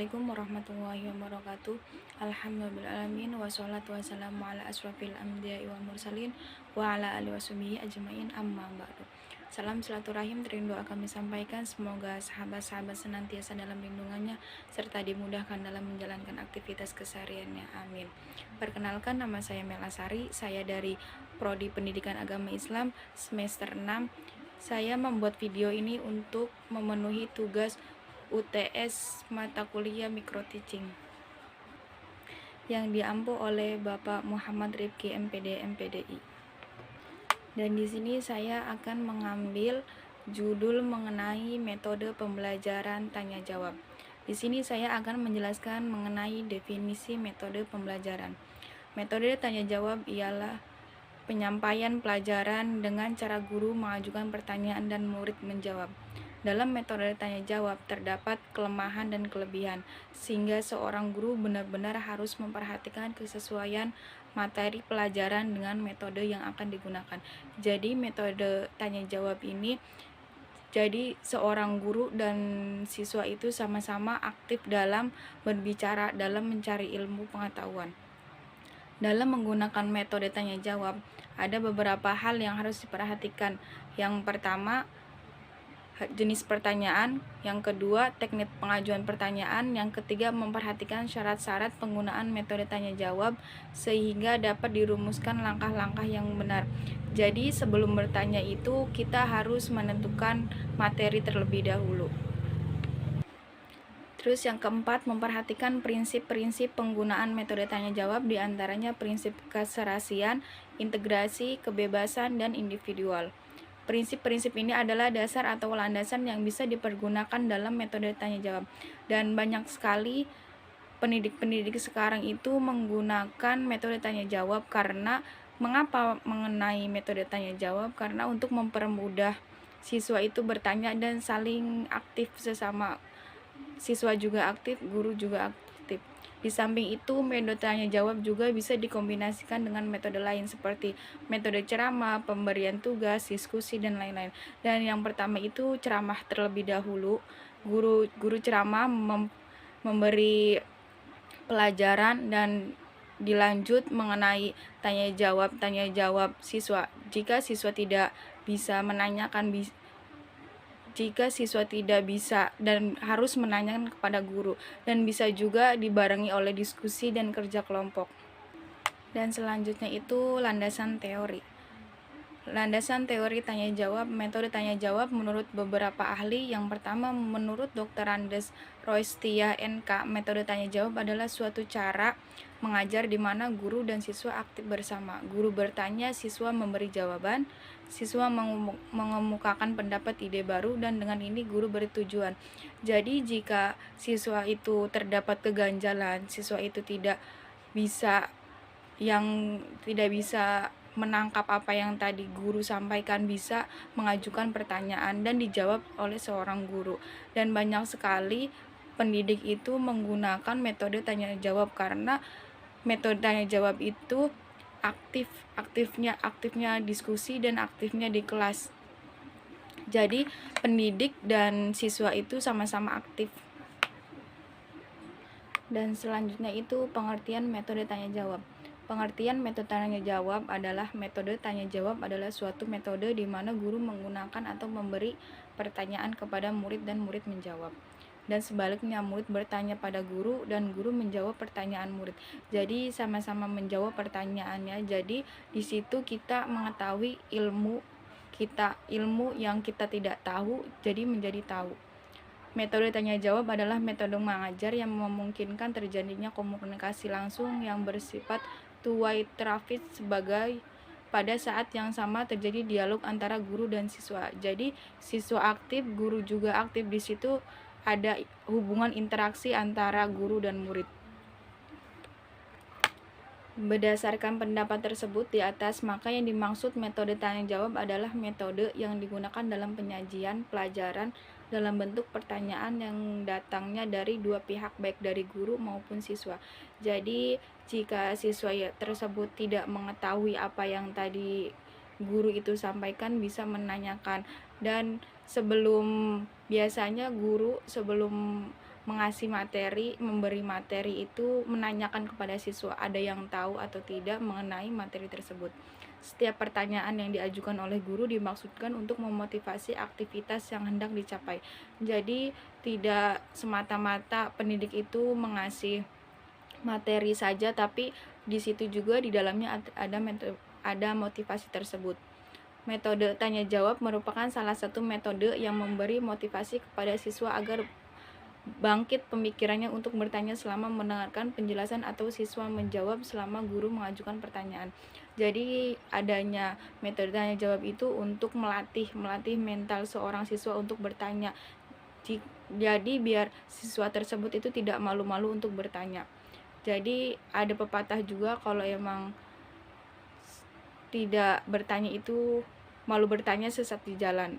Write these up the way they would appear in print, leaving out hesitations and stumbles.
Assalamualaikum warahmatullahi wabarakatuh. Alhamdulillahirrahmanirrahim. Wassalatu wassalamu ala asrofil anbiya'i wal mursalin wa ala alihi washabihi ajmain amma ba'du. Salam silaturahim terindoa kami sampaikan, semoga sahabat-sahabat senantiasa dalam lindungannya serta dimudahkan dalam menjalankan aktivitas kesehariannya. Amin. Perkenalkan, nama saya Melasari, saya dari Prodi Pendidikan Agama Islam semester 6. Saya membuat video ini untuk memenuhi tugas UTS mata kuliah Micro Teaching yang diampu oleh Bapak Muhammad Rifki MPD MPDI. Dan di sini saya akan mengambil judul mengenai metode pembelajaran tanya jawab. Di sini saya akan menjelaskan mengenai definisi metode pembelajaran. Metode tanya jawab ialah penyampaian pelajaran dengan cara guru mengajukan pertanyaan dan murid menjawab. Dalam metode tanya jawab terdapat kelemahan dan kelebihan, sehingga seorang guru benar-benar harus memperhatikan kesesuaian materi pelajaran dengan metode yang akan digunakan. Jadi metode tanya jawab ini, jadi seorang guru dan siswa itu sama-sama aktif dalam berbicara, dalam mencari ilmu pengetahuan. Dalam menggunakan metode tanya jawab, ada beberapa hal yang harus diperhatikan. Yang pertama, jenis pertanyaan, yang kedua teknik pengajuan pertanyaan, yang ketiga memperhatikan syarat-syarat penggunaan metode tanya jawab sehingga dapat dirumuskan langkah-langkah yang benar. Jadi sebelum bertanya itu kita harus menentukan materi terlebih dahulu. Terus yang keempat, memperhatikan prinsip-prinsip penggunaan metode tanya jawab, diantaranya prinsip keserasian, integrasi, kebebasan, dan individual. Prinsip-prinsip ini adalah dasar atau landasan yang bisa dipergunakan dalam metode tanya jawab. Dan banyak sekali pendidik-pendidik sekarang itu menggunakan metode tanya jawab karena mengapa mengenai metode tanya jawab? Karena untuk mempermudah siswa itu bertanya dan saling aktif sesama. Siswa juga aktif, guru juga aktif. Di samping itu, metode tanya jawab juga bisa dikombinasikan dengan metode lain seperti metode ceramah, pemberian tugas, diskusi, dan lain-lain. Dan yang pertama itu ceramah terlebih dahulu. Guru ceramah memberi pelajaran dan dilanjut mengenai tanya jawab siswa. Jika siswa tidak bisa menanyakan, jika siswa tidak bisa dan harus menanyakan kepada guru, dan bisa juga dibarengi oleh diskusi dan kerja kelompok. Dan selanjutnya itu landasan teori. Landasan teori tanya jawab, metode tanya jawab menurut beberapa ahli. Yang pertama, menurut Dr. Andes Roistia NK, metode tanya jawab adalah suatu cara mengajar di mana guru dan siswa aktif bersama. Guru bertanya, siswa memberi jawaban, siswa mengemukakan pendapat ide baru, dan dengan ini guru bertujuan. Jadi jika siswa itu terdapat keganjalan, siswa itu tidak bisa menangkap apa yang tadi guru sampaikan, bisa mengajukan pertanyaan dan dijawab oleh seorang guru. Dan banyak sekali pendidik itu menggunakan metode tanya jawab karena metode tanya jawab itu aktifnya diskusi dan aktifnya di kelas. Jadi pendidik dan siswa itu sama-sama aktif. Dan selanjutnya itu pengertian metode tanya jawab. Pengertian metode tanya jawab adalah metode tanya jawab adalah suatu metode di mana guru menggunakan atau memberi pertanyaan kepada murid dan murid menjawab. Dan sebaliknya, murid bertanya pada guru dan guru menjawab pertanyaan murid. Jadi sama-sama menjawab pertanyaannya. Jadi di situ kita mengetahui ilmu yang kita tidak tahu jadi menjadi tahu. Metode tanya jawab adalah metode mengajar yang memungkinkan terjadinya komunikasi langsung yang bersifat two-way traffic sebagai pada saat yang sama terjadi dialog antara guru dan siswa. Jadi siswa aktif, guru juga aktif, di situ ada hubungan interaksi antara guru dan murid. Berdasarkan pendapat tersebut di atas, maka yang dimaksud metode tanya jawab adalah metode yang digunakan dalam penyajian pelajaran dalam bentuk pertanyaan yang datangnya dari dua pihak, baik dari guru maupun siswa. Jadi jika siswa tersebut tidak mengetahui apa yang tadi guru itu sampaikan, bisa menanyakan. Dan biasanya guru sebelum mengasih materi, memberi materi itu menanyakan kepada siswa ada yang tahu atau tidak mengenai materi tersebut. Setiap pertanyaan yang diajukan oleh guru dimaksudkan untuk memotivasi aktivitas yang hendak dicapai. Jadi tidak semata-mata pendidik itu mengasih materi saja, tapi di situ juga di dalamnya ada motivasi tersebut. Metode tanya jawab merupakan salah satu metode yang memberi motivasi kepada siswa agar bangkit pemikirannya untuk bertanya selama mendengarkan penjelasan atau siswa menjawab selama guru mengajukan pertanyaan. Jadi adanya metode tanya jawab itu untuk melatih mental seorang siswa untuk bertanya. Jadi biar siswa tersebut itu tidak malu-malu untuk bertanya. Jadi ada pepatah juga kalau emang tidak bertanya itu malu bertanya sesat di jalan.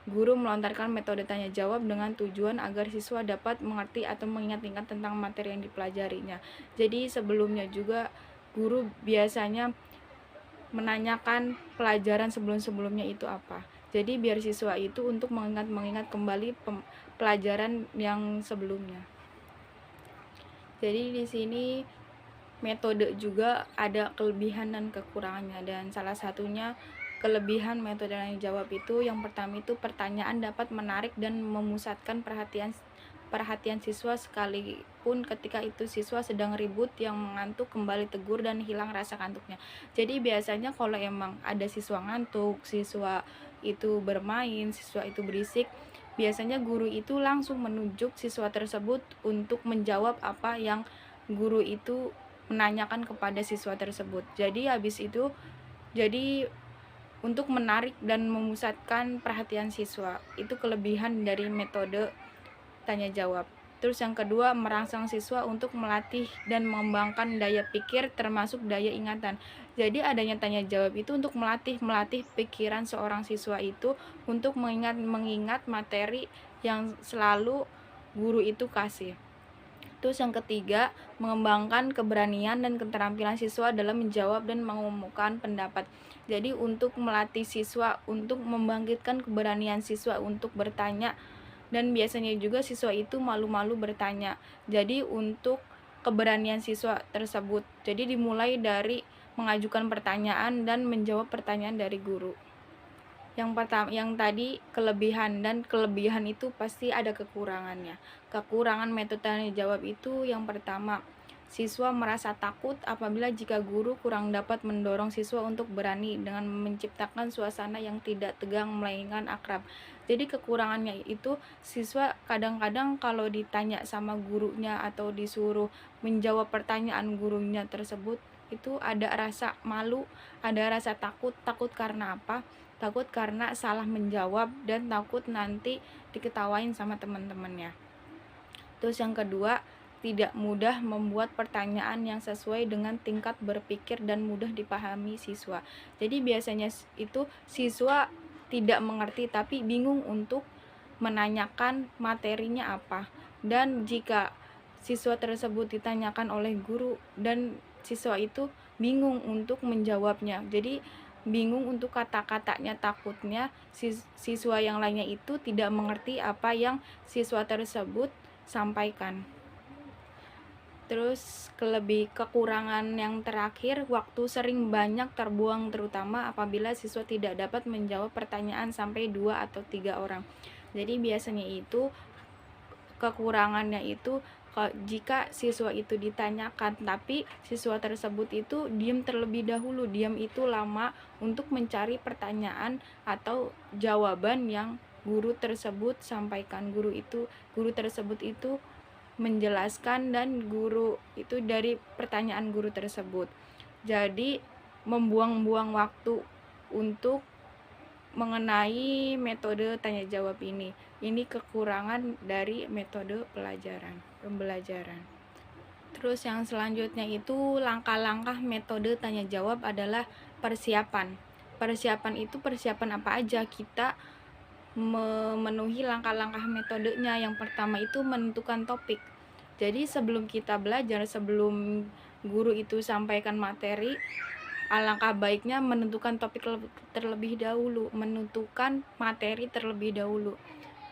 Guru melontarkan metode tanya jawab dengan tujuan agar siswa dapat mengerti atau mengingat-ingat tentang materi yang dipelajarinya. Jadi sebelumnya juga guru biasanya menanyakan pelajaran sebelum-sebelumnya itu apa. Jadi biar siswa itu untuk mengingat kembali pelajaran yang sebelumnya. Jadi di sini metode juga ada kelebihan dan kekurangannya, dan salah satunya kelebihan metode tanya jawab itu yang pertama itu pertanyaan dapat menarik dan memusatkan perhatian siswa sekalipun ketika itu siswa sedang ribut, yang mengantuk kembali tegur dan hilang rasa kantuknya. Jadi biasanya kalau emang ada siswa ngantuk, siswa itu bermain, siswa itu berisik, biasanya guru itu langsung menunjuk siswa tersebut untuk menjawab apa yang guru itu menanyakan kepada siswa tersebut. Jadi habis itu untuk menarik dan memusatkan perhatian siswa. Itu kelebihan dari metode tanya jawab. Terus yang kedua, merangsang siswa untuk melatih dan mengembangkan daya pikir termasuk daya ingatan. Jadi adanya tanya jawab itu untuk melatih pikiran seorang siswa itu untuk mengingat materi yang selalu guru itu kasih. Terus yang ketiga, mengembangkan keberanian dan keterampilan siswa dalam menjawab dan mengumumkan pendapat. Jadi untuk melatih siswa, untuk membangkitkan keberanian siswa untuk bertanya, dan biasanya juga siswa itu malu-malu bertanya. Jadi untuk keberanian siswa tersebut, jadi dimulai dari mengajukan pertanyaan dan menjawab pertanyaan dari guru. Yang pertama, yang tadi kelebihan, dan kelebihan itu pasti ada kekurangannya. Kekurangan metode tanya jawab itu yang pertama, siswa merasa takut apabila jika guru kurang dapat mendorong siswa untuk berani dengan menciptakan suasana yang tidak tegang melainkan akrab. Jadi kekurangannya itu siswa kadang-kadang kalau ditanya sama gurunya atau disuruh menjawab pertanyaan gurunya tersebut, itu ada rasa malu, ada rasa takut karena apa? Takut karena salah menjawab dan takut nanti diketawain sama teman-temannya. Terus yang kedua, tidak mudah membuat pertanyaan yang sesuai dengan tingkat berpikir dan mudah dipahami siswa. Jadi biasanya itu siswa tidak mengerti tapi bingung untuk menanyakan materinya apa. Dan jika siswa tersebut ditanyakan oleh guru dan siswa itu bingung untuk menjawabnya. Jadi bingung untuk kata-katanya, takutnya siswa yang lainnya itu tidak mengerti apa yang siswa tersebut sampaikan. Terus kekurangan yang terakhir, waktu sering banyak terbuang terutama apabila siswa tidak dapat menjawab pertanyaan sampai 2 atau 3 orang. Jadi biasanya itu kekurangannya itu jika siswa itu ditanyakan tapi siswa tersebut itu diam terlebih dahulu, diam itu lama untuk mencari pertanyaan atau jawaban yang guru tersebut sampaikan. Guru tersebut itu menjelaskan dan guru itu dari pertanyaan guru tersebut. Jadi membuang-buang waktu untuk mengenai metode tanya jawab ini. Ini kekurangan dari metode pembelajaran. Terus yang selanjutnya itu langkah-langkah metode tanya jawab adalah persiapan. Persiapan itu persiapan apa aja? Kita memenuhi langkah-langkah metodenya. Yang pertama itu menentukan topik. Jadi sebelum kita belajar, sebelum guru itu sampaikan materi, alangkah baiknya menentukan topik terlebih dahulu, menentukan materi terlebih dahulu.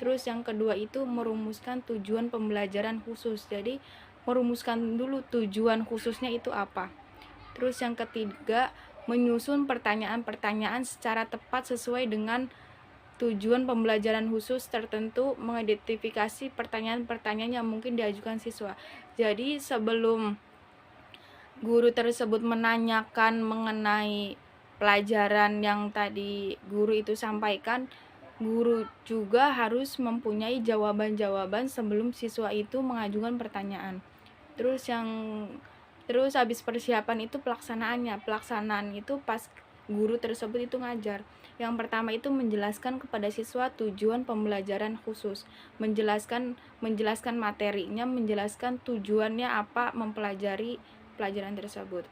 Terus yang kedua itu merumuskan tujuan pembelajaran khusus. Jadi merumuskan dulu tujuan khususnya itu apa. Terus yang ketiga, menyusun pertanyaan-pertanyaan secara tepat sesuai dengan tujuan pembelajaran khusus tertentu, mengidentifikasi pertanyaan-pertanyaan yang mungkin diajukan siswa. Jadi sebelum guru tersebut menanyakan mengenai pelajaran yang tadi guru itu sampaikan, guru juga harus mempunyai jawaban-jawaban sebelum siswa itu mengajukan pertanyaan. Terus habis persiapan itu pelaksanaan itu pas guru tersebut itu ngajar. Yang pertama itu menjelaskan kepada siswa tujuan pembelajaran khusus, menjelaskan materinya, menjelaskan tujuannya apa mempelajari pelajaran tersebut.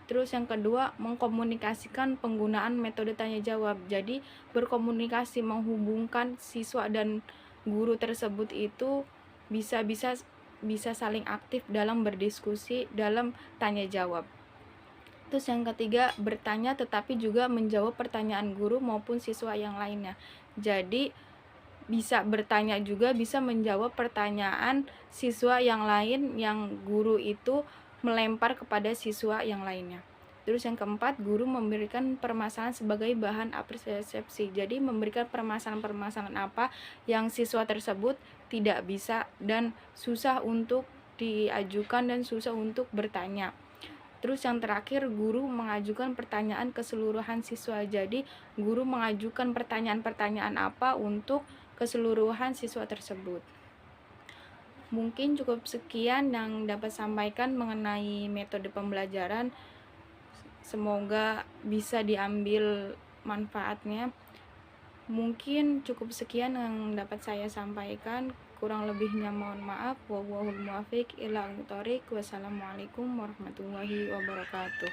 Terus yang kedua, mengkomunikasikan penggunaan metode tanya jawab. Jadi berkomunikasi, menghubungkan siswa dan guru tersebut itu bisa saling aktif dalam berdiskusi dalam tanya jawab. Terus yang ketiga, bertanya tetapi juga menjawab pertanyaan guru maupun siswa yang lainnya. Jadi bisa bertanya juga bisa menjawab pertanyaan siswa yang lain yang guru itu melempar kepada siswa yang lainnya. Terus yang keempat, guru memberikan permasalahan sebagai bahan apresiasi. Jadi memberikan permasalahan-permasalahan apa yang siswa tersebut tidak bisa dan susah untuk diajukan dan susah untuk bertanya. Terus yang terakhir, guru mengajukan pertanyaan keseluruhan siswa. Jadi guru mengajukan pertanyaan-pertanyaan apa untuk keseluruhan siswa tersebut. Mungkin cukup sekian yang dapat sampaikan mengenai metode pembelajaran. Semoga bisa diambil manfaatnya. Mungkin cukup sekian yang dapat saya sampaikan. Kurang lebihnya mohon maaf. Wallahul muwaffiq ila aqwamit thoriq. Wassalamualaikum warahmatullahi wabarakatuh.